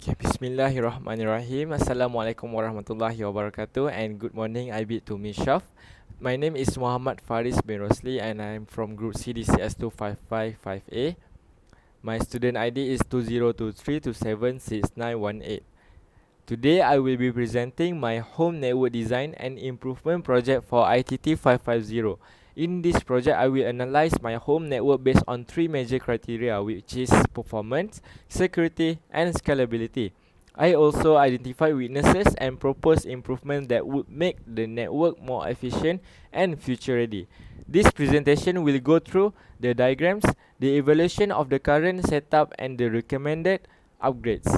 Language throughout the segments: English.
Okay, Bismillahirrahmanirrahim. Assalamualaikum warahmatullahi wabarakatuh, and good morning. I be to Mishaf. My name is Muhammad Faris bin Rosli, and I'm from Group CDCS2555A. My student ID is 2023276918. Today, I will be presenting my home network design and improvement project for ITT550. In this project, I will analyze my home network based on three major criteria, which is performance, security, and scalability. I also identify weaknesses and propose improvements that would make the network more efficient and future ready. This presentation will go through the diagrams, the evaluation of the current setup, and the recommended upgrades.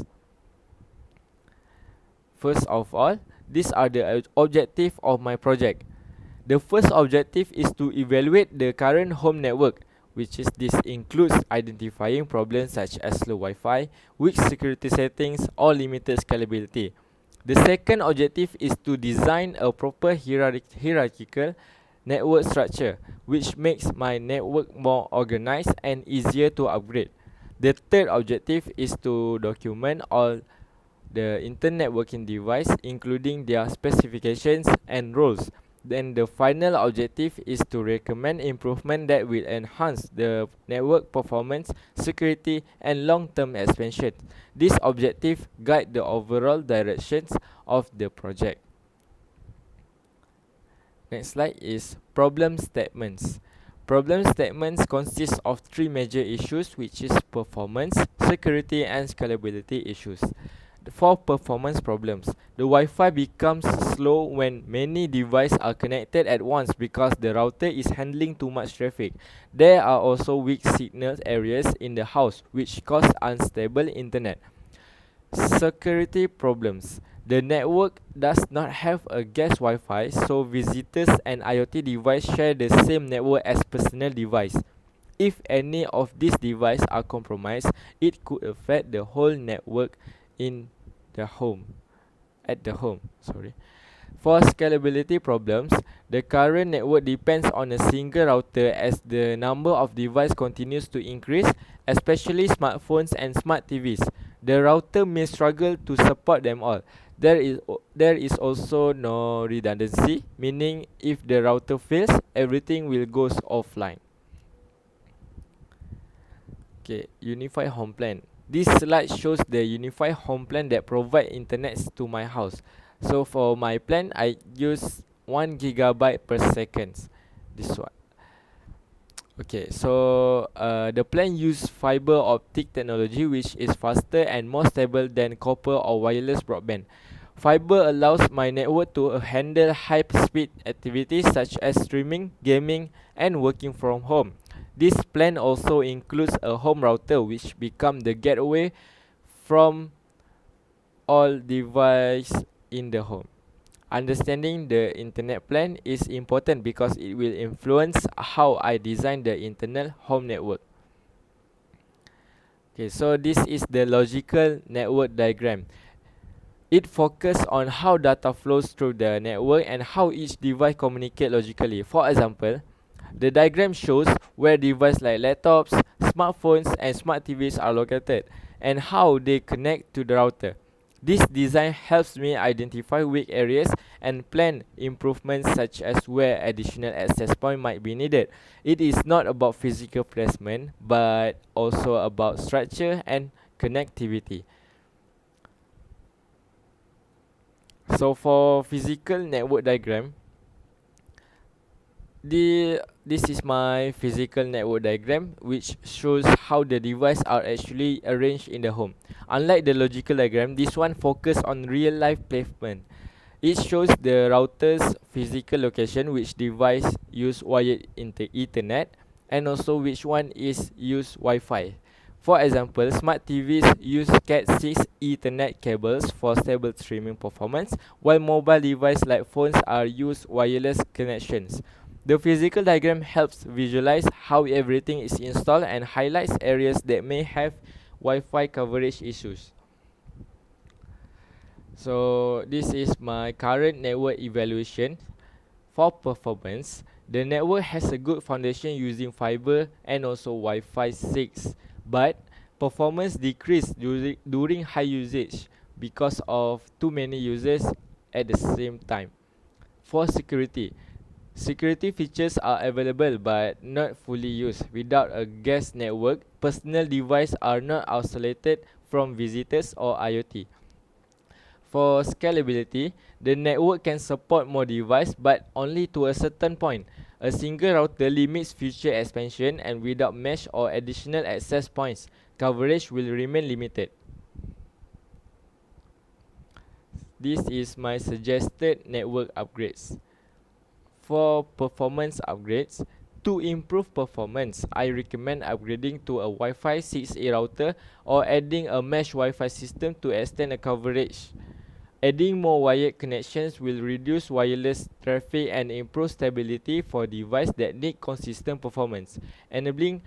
First of all, these are the objectives of my project. The first objective is to evaluate the current home network, which is this includes identifying problems such as slow Wi-Fi, weak security settings, or limited scalability. The second objective is to design a proper hierarchical network structure, which makes my network more organized and easier to upgrade. The third objective is to document all the internet working device, including their specifications and roles. Then the final objective is to recommend improvement that will enhance the network performance, security, and long-term expansion. This objective guide the overall directions of the project. Next slide is problem statements. Problem statements consist of three major issues, which is performance, security, and scalability issues. For performance problems, the Wi-Fi becomes slow when many devices are connected at once because the router is handling too much traffic. There are also weak signal areas in the house which cause unstable internet. Security problems. The network does not have a guest Wi-Fi, so visitors and IoT devices share the same network as personal device. If any of these devices are compromised, it could affect the whole network in the home. For scalability problems, the current network depends on a single router as the number of devices continues to increase, especially smartphones and smart TVs. The router may struggle to support them all. There is also no redundancy, meaning if the router fails, everything will goes offline. Okay, unified home plan. This slide shows the unified home plan that provide internet to my house. So for my plan, I use 1 gigabyte per second. This one. Okay, so the plan use fiber optic technology, which is faster and more stable than copper or wireless broadband. Fiber allows my network to handle high-speed activities such as streaming, gaming, and working from home. This plan also includes a home router, which become the gateway from all devices in the home. Understanding the internet plan is important because it will influence how I design the internet home network. Okay, so this is the logical network diagram. It focuses on how data flows through the network and how each device communicates logically. For example, the diagram shows where devices like laptops, smartphones, and smart TVs are located and how they connect to the router. This design helps me identify weak areas and plan improvements such as where additional access point might be needed. It is not about physical placement but also about structure and connectivity. So for physical network diagram, this is my physical network diagram, which shows how the devices are actually arranged in the home. Unlike the logical diagram, this one focuses on real life placement. It shows the router's physical location, which device use wired Ethernet, and also which one is use Wi-Fi. For example, smart TVs use Cat6 Ethernet cables for stable streaming performance, while mobile devices like phones are use wireless connections. The physical diagram helps visualize how everything is installed and highlights areas that may have Wi-Fi coverage issues. So this is my current network evaluation. For performance, the network has a good foundation using fiber and also Wi-Fi 6, but Performance decrease during high usage because of too many users at the same time. For security, security features are available but not fully used. Without a guest network, personal devices are not isolated from visitors or IoT. For scalability, the network can support more devices but only to a certain point. A single router limits future expansion, and without mesh or additional access points, coverage will remain limited. This is my suggested network upgrades. For performance upgrades, to improve performance, I recommend upgrading to a Wi-Fi 6E router or adding a mesh Wi-Fi system to extend the coverage. Adding more wired connections will reduce wireless traffic and improve stability for devices that need consistent performance. Enabling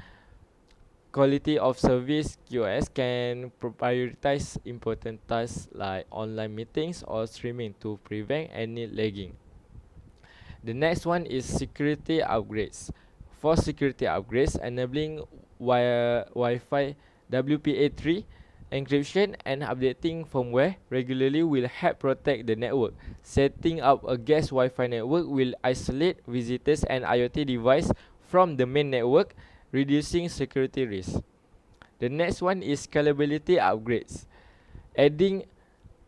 quality of service QoS can prioritize important tasks like online meetings or streaming to prevent any lagging. The next one is security upgrades. For security upgrades, enabling Wi-Fi WPA3 encryption and updating firmware regularly will help protect the network. Setting up a guest Wi-Fi network will isolate visitors and IoT devices from the main network, reducing security risks. The next one is scalability upgrades. Adding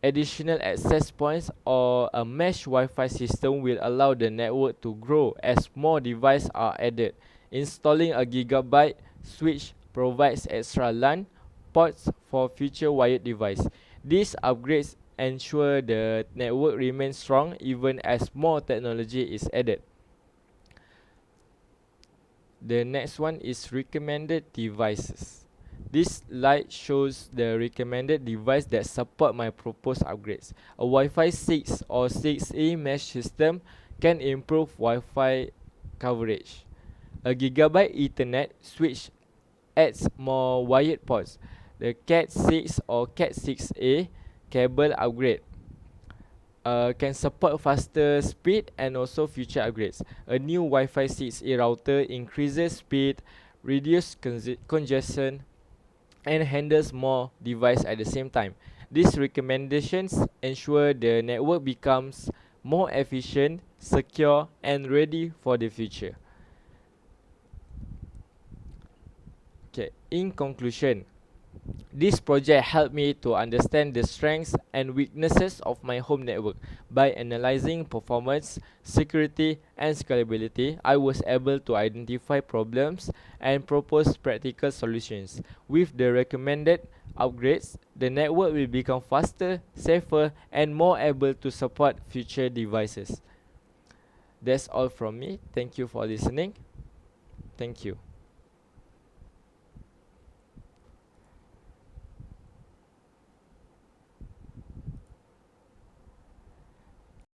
additional access points or a mesh Wi-Fi system will allow the network to grow as more devices are added. Installing a gigabyte switch provides extra LAN ports for future wired devices. These upgrades ensure the network remains strong even as more technology is added. The next one is recommended devices. This slide shows the recommended device that support my proposed upgrades. A Wi-Fi 6 or 6E mesh system can improve Wi-Fi coverage. A Gigabyte Ethernet switch adds more wired ports. The Cat6 or Cat6A cable upgrade can support faster speed and also future upgrades. A new Wi-Fi 6E router increases speed, reduces congestion, and handles more devices at the same time. These recommendations ensure the network becomes more efficient, secure, and ready for the future. Okay, in conclusion, this project helped me to understand the strengths and weaknesses of my home network. By analyzing performance, security, and scalability, I was able to identify problems and propose practical solutions. With the recommended upgrades, the network will become faster, safer, and more able to support future devices. That's all from me. Thank you for listening. Thank you.